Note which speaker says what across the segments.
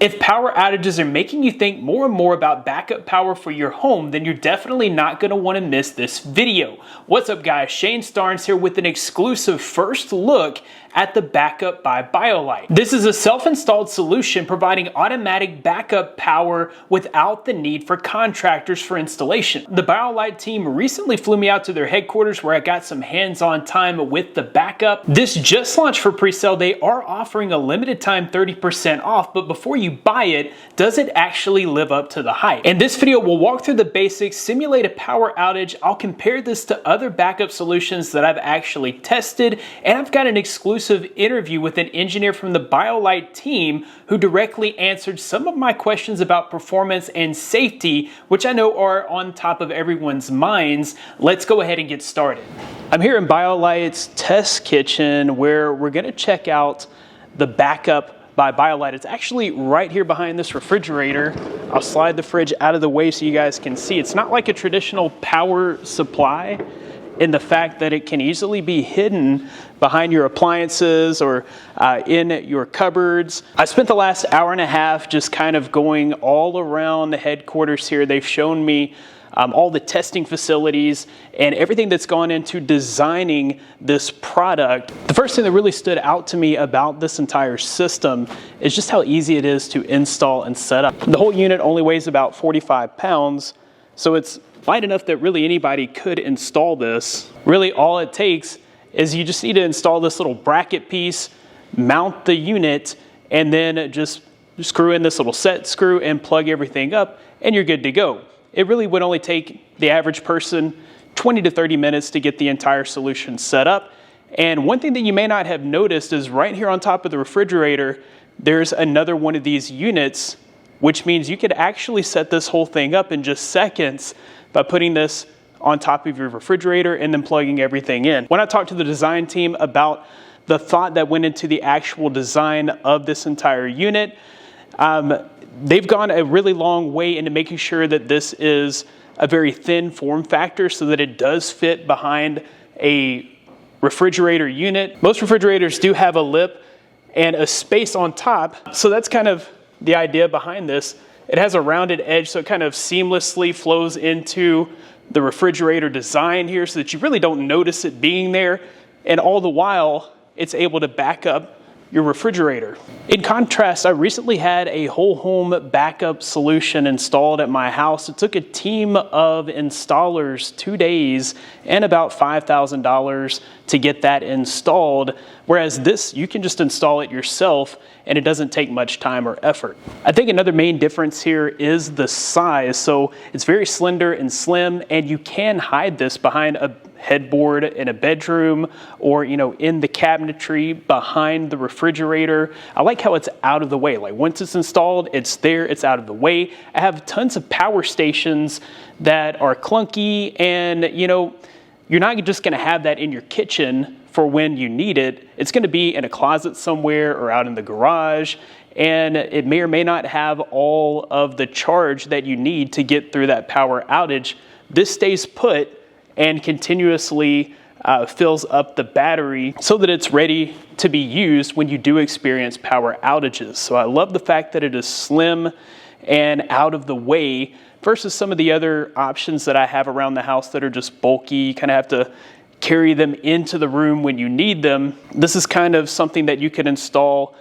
Speaker 1: If power outages are making you think more and more about backup power for your home, then you're definitely not going to want to miss this video. What's up guys, Shane Starnes here with an exclusive first look at the Backup by BioLite. This is a self-installed solution providing automatic backup power without the need for contractors for installation. The BioLite team recently flew me out to their headquarters where I got some hands-on time with the backup. This just launched for pre-sale. They are offering a limited time 30% off, but before you buy it, does it actually live up to the hype? In this video, we'll walk through the basics, simulate a power outage. I'll compare this to other backup solutions that I've actually tested, and I've got an exclusive interview with an engineer from the BioLite team who directly answered some of my questions about performance and safety, which I know are on top of everyone's minds. Let's go ahead and get started. I'm here in BioLite's test kitchen where we're going to check out the Backup by BioLite. It's actually right here behind this refrigerator. I'll slide the fridge out of the way so you guys can see. It's not like a traditional power supply in the fact that it can easily be hidden behind your appliances or in your cupboards. I spent the last hour and a half just kind of going all around the headquarters here. They've shown me all the testing facilities and everything that's gone into designing this product. The first thing that really stood out to me about this entire system is just how easy it is to install and set up. The whole unit only weighs about 45 pounds, so it's light enough that really anybody could install this. Really all it takes is you just need to install this little bracket piece, mount the unit, and then just screw in this little set screw and plug everything up, and you're good to go. It really would only take the average person 20 to 30 minutes to get the entire solution set up. And one thing that you may not have noticed is right here on top of the refrigerator, there's another one of these units, which means you could actually set this whole thing up in just seconds by putting this on top of your refrigerator and then plugging everything in. When I talked to the design team about the thought that went into the actual design of this entire unit, they've gone a really long way into making sure that this is a very thin form factor so that it does fit behind a refrigerator unit. Most refrigerators do have a lip and a space on top, so that's kind of the idea behind this. It has a rounded edge, so it kind of seamlessly flows into the refrigerator design here so that you really don't notice it being there, and all the while it's able to back up your refrigerator. In contrast, I recently had a whole home backup solution installed at my house. It took a team of installers 2 days and about $5,000 to get that installed, whereas this, you can just install it yourself and it doesn't take much time or effort. I think another main difference here is the size. So it's very slender and slim, and you can hide this behind a headboard in a bedroom or, in the cabinetry behind the refrigerator. I like how it's out of the way. Like once it's installed, it's there, it's out of the way. I have tons of power stations that are clunky, and you're not just going to have that in your kitchen for when you need it. It's going to be in a closet somewhere or out in the garage, and it may or may not have all of the charge that you need to get through that power outage. This stays put and continuously fills up the battery so that it's ready to be used when you do experience power outages. So I love the fact that it is slim and out of the way versus some of the other options that I have around the house that are just bulky. You kind of have to carry them into the room when you need them. This is kind of something that you can install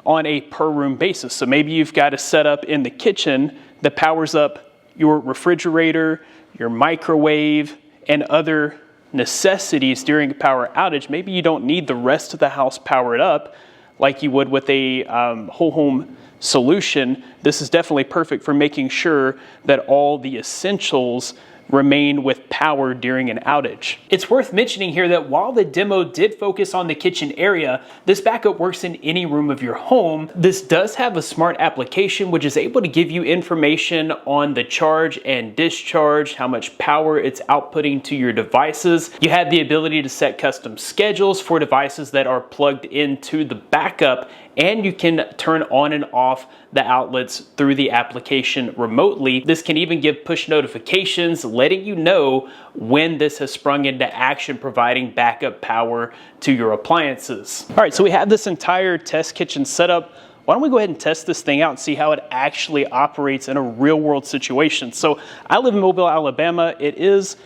Speaker 1: on a per room basis. So maybe you've got a setup in the kitchen that powers up your refrigerator, your microwave, and other necessities during a power outage. Maybe you don't need the rest of the house powered up like you would with a whole home solution. This is definitely perfect for making sure that all the essentials remain with power during an outage. It's worth mentioning here that while the demo did focus on the kitchen area, this backup works in any room of your home. This does have a smart application which is able to give you information on the charge and discharge, how much power it's outputting to your devices. You have the ability to set custom schedules for devices that are plugged into the backup, and you can turn on and off the outlets through the application remotely. This can even give push notifications letting you know when this has sprung into action, providing backup power to your appliances. All right, so we have this entire test kitchen set up. why don't we go ahead and test this thing out and see how it actually operates in a real world situation. So I live in Mobile, Alabama. It is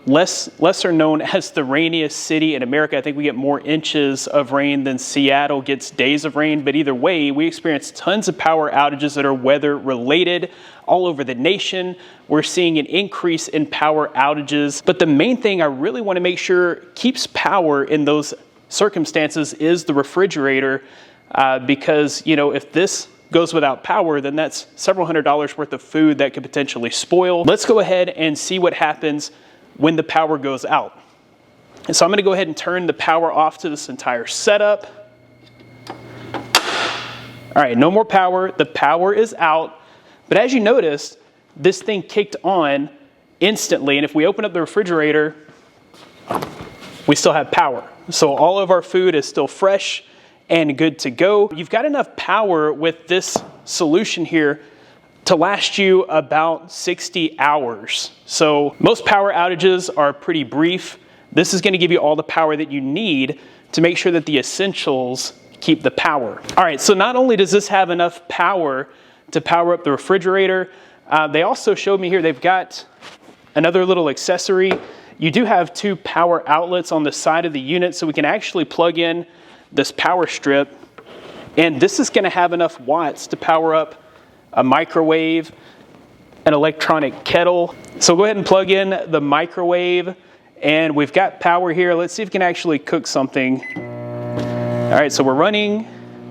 Speaker 1: lesser known as the rainiest city in America. I think we get more inches of rain than Seattle gets days of rain, but either way, we experience tons of power outages that are weather related all over the nation. We're seeing an increase in power outages, but the main thing I really want to make sure keeps power in those circumstances is the refrigerator, because, you know, if this goes without power, then that's several $100s worth of food that could potentially spoil. Let's go ahead and see what happens when the power goes out. And so I'm going to go ahead and turn the power off to this entire setup. All right, no more power. The power is out. But as you noticed, this thing kicked on instantly. And if we open up the refrigerator, we still have power. So all of our food is still fresh and good to go. You've got enough power with this solution here to last you about 60 hours. So most power outages are pretty brief. This is going to give you all the power that you need to make sure that the essentials keep the power. All right, so not only does this have enough power to power up the refrigerator, they also showed me here they've got another little accessory. You do have 2 power outlets on the side of the unit, so we can actually plug in this power strip, and this is going to have enough watts to power up a microwave, an electronic kettle. So go ahead and plug in the microwave, and we've got power here. Let's see if we can actually cook something. All right, so we're running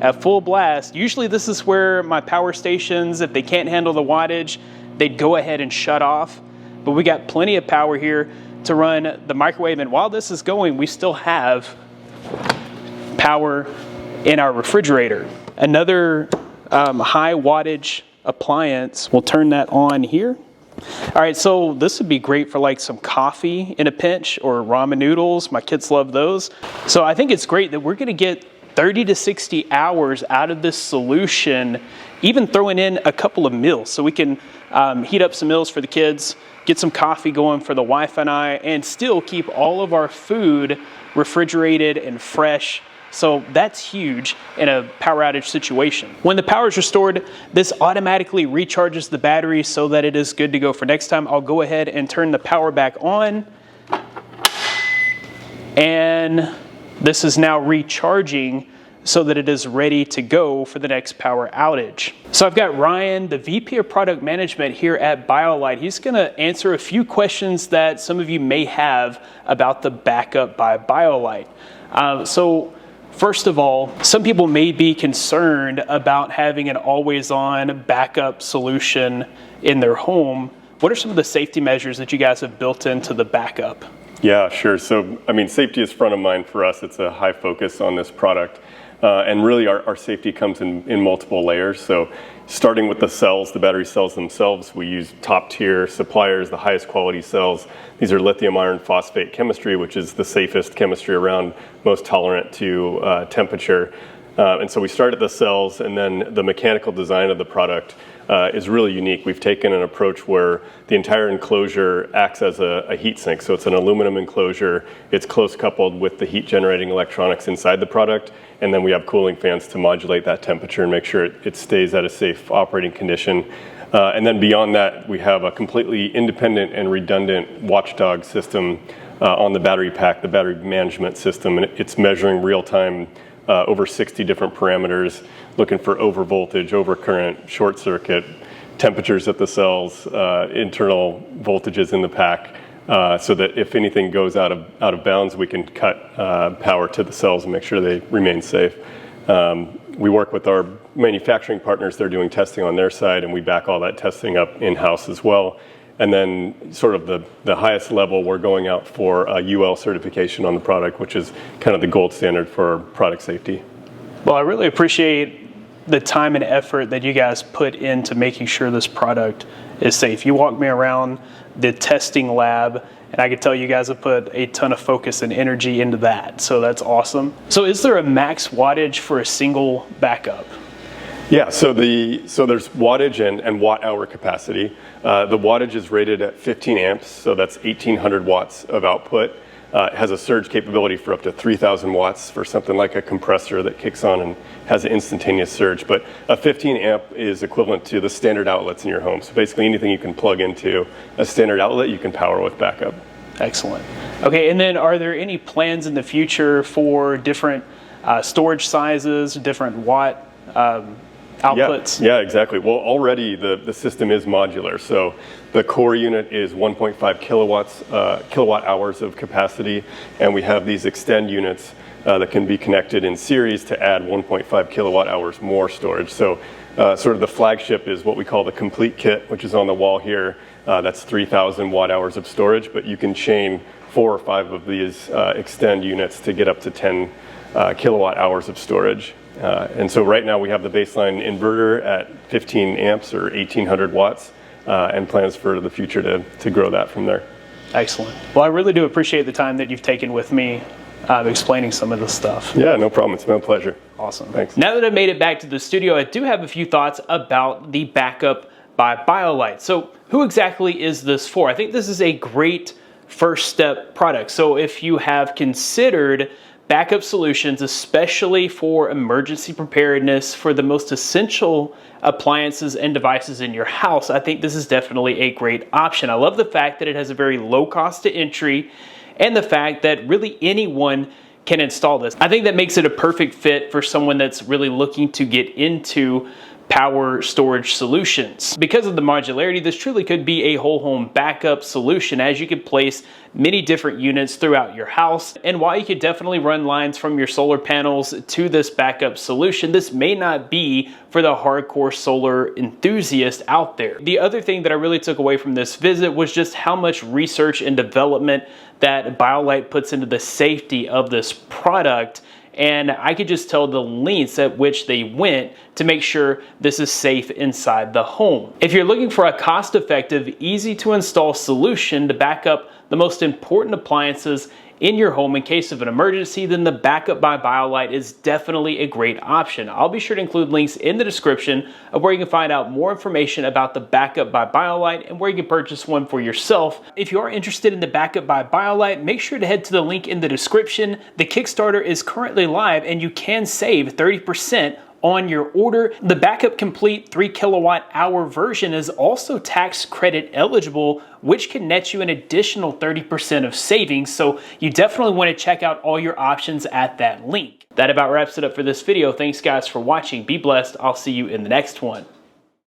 Speaker 1: at full blast. Usually this is where my power stations, if they can't handle the wattage, they'd go ahead and shut off. But we got plenty of power here to run the microwave, and while this is going, we still have power in our refrigerator. Another high wattage appliance, we'll turn that on here. All right, so this would be great for like some coffee in a pinch or ramen noodles. My kids love those. So I think it's great that we're gonna get 30 to 60 hours out of this solution, even throwing in a couple of meals. So we can heat up some meals for the kids, get some coffee going for the wife and I, and still keep all of our food refrigerated and fresh. So that's huge in a power outage situation. When the power is restored, this automatically recharges the battery so that it is good to go for next time. I'll go ahead and turn the power back on. And this is now recharging so that it is ready to go for the next power outage. So I've got Ryan, the VP of Product Management here at BioLite. He's gonna answer a few questions that some of you may have about the backup by BioLite. First of all, some people may be concerned about having an always-on backup solution in their home. What are some of the safety measures that you guys have built into the backup?
Speaker 2: Yeah, sure. So, I mean, safety is front of mind for us. It's a high focus on this product. And really our safety comes in multiple layers. So starting with the cells, the battery cells themselves, we use top tier suppliers, the highest quality cells. These are lithium iron phosphate chemistry, which is the safest chemistry around, most tolerant to temperature. And so we start at the cells, and then the mechanical design of the product is really unique. We've taken an approach where the entire enclosure acts as a heat sink. So it's an aluminum enclosure. It's close coupled with the heat generating electronics inside the product. And then we have cooling fans to modulate that temperature and make sure it stays at a safe operating condition. And then beyond that, we have a completely independent and redundant watchdog system on the battery pack, the battery management system. And it's measuring real time over 60 different parameters, looking for over voltage, over current, short circuit, temperatures at the cells, internal voltages in the pack, so that if anything goes out of bounds, we can cut power to the cells and make sure they remain safe. We work with our manufacturing partners. They're doing testing on their side, and we back all that testing up in-house as well. And then sort of the highest level, we're going out for a UL certification on the product, which is kind of the gold standard for product safety.
Speaker 1: Well, I really appreciate the time and effort that you guys put into making sure this product is safe. You walked me around the testing lab, and I could tell you guys have put a ton of focus and energy into that. So that's awesome. So is there a max wattage for a single backup?
Speaker 2: Yeah, so there's wattage and watt hour capacity. The wattage is rated at 15 amps, so that's 1,800 watts of output. It has a surge capability for up to 3,000 watts for something like a compressor that kicks on and has an instantaneous surge. But a 15 amp is equivalent to the standard outlets in your home. So basically anything you can plug into a standard outlet, you can power with backup.
Speaker 1: Excellent. Okay, and then are there any plans in the future for different storage sizes, different watt outputs?
Speaker 2: Yeah, exactly. Well, already the system is modular. So the core unit is 1.5 kilowatt hours of capacity, and we have these extend units that can be connected in series to add 1.5 kilowatt hours more storage. So sort of the flagship is what we call the complete kit, which is on the wall here. That's 3,000 watt hours of storage, but you can chain 4 or 5 of these extend units to get up to 10 kilowatt hours of storage. And so right now we have the baseline inverter at 15 amps or 1,800 watts and plans for the future to grow that from there.
Speaker 1: Excellent. Well, I really do appreciate the time that you've taken with me explaining some of this stuff.
Speaker 2: Yeah, no problem. It's been a pleasure.
Speaker 1: Awesome.
Speaker 2: Thanks.
Speaker 1: Now that I've made it back to the studio, I do have a few thoughts about the backup by BioLite. So who exactly is this for? I think this is a great first step product. So if you have considered backup solutions, especially for emergency preparedness for the most essential appliances and devices in your house, I think this is definitely a great option. I love the fact that it has a very low cost to entry and the fact that really anyone can install this. I think that makes it a perfect fit for someone that's really looking to get into power storage solutions. Because of the modularity, this truly could be a whole home backup solution, as you could place many different units throughout your house. And while you could definitely run lines from your solar panels to this backup solution, this may not be for the hardcore solar enthusiast out there. The other thing that I really took away from this visit was just how much research and development that BioLite puts into the safety of this product. And I could just tell the lengths at which they went to make sure this is safe inside the home. If you're looking for a cost-effective, easy-to-install solution to back up the most important appliances in your home in case of an emergency, then the Backup by BioLite is definitely a great option. I'll be sure to include links in the description of where you can find out more information about the Backup by BioLite and where you can purchase one for yourself. If you are interested in the Backup by BioLite, make sure to head to the link in the description. The Kickstarter is currently live and you can save 30% on your order. The Backup Complete 3 kilowatt hour version is also tax credit eligible, which can net you an additional 30% of savings. So you definitely want to check out all your options at that link. That about wraps it up for this video. Thanks guys for watching. Be blessed. I'll see you in the next one.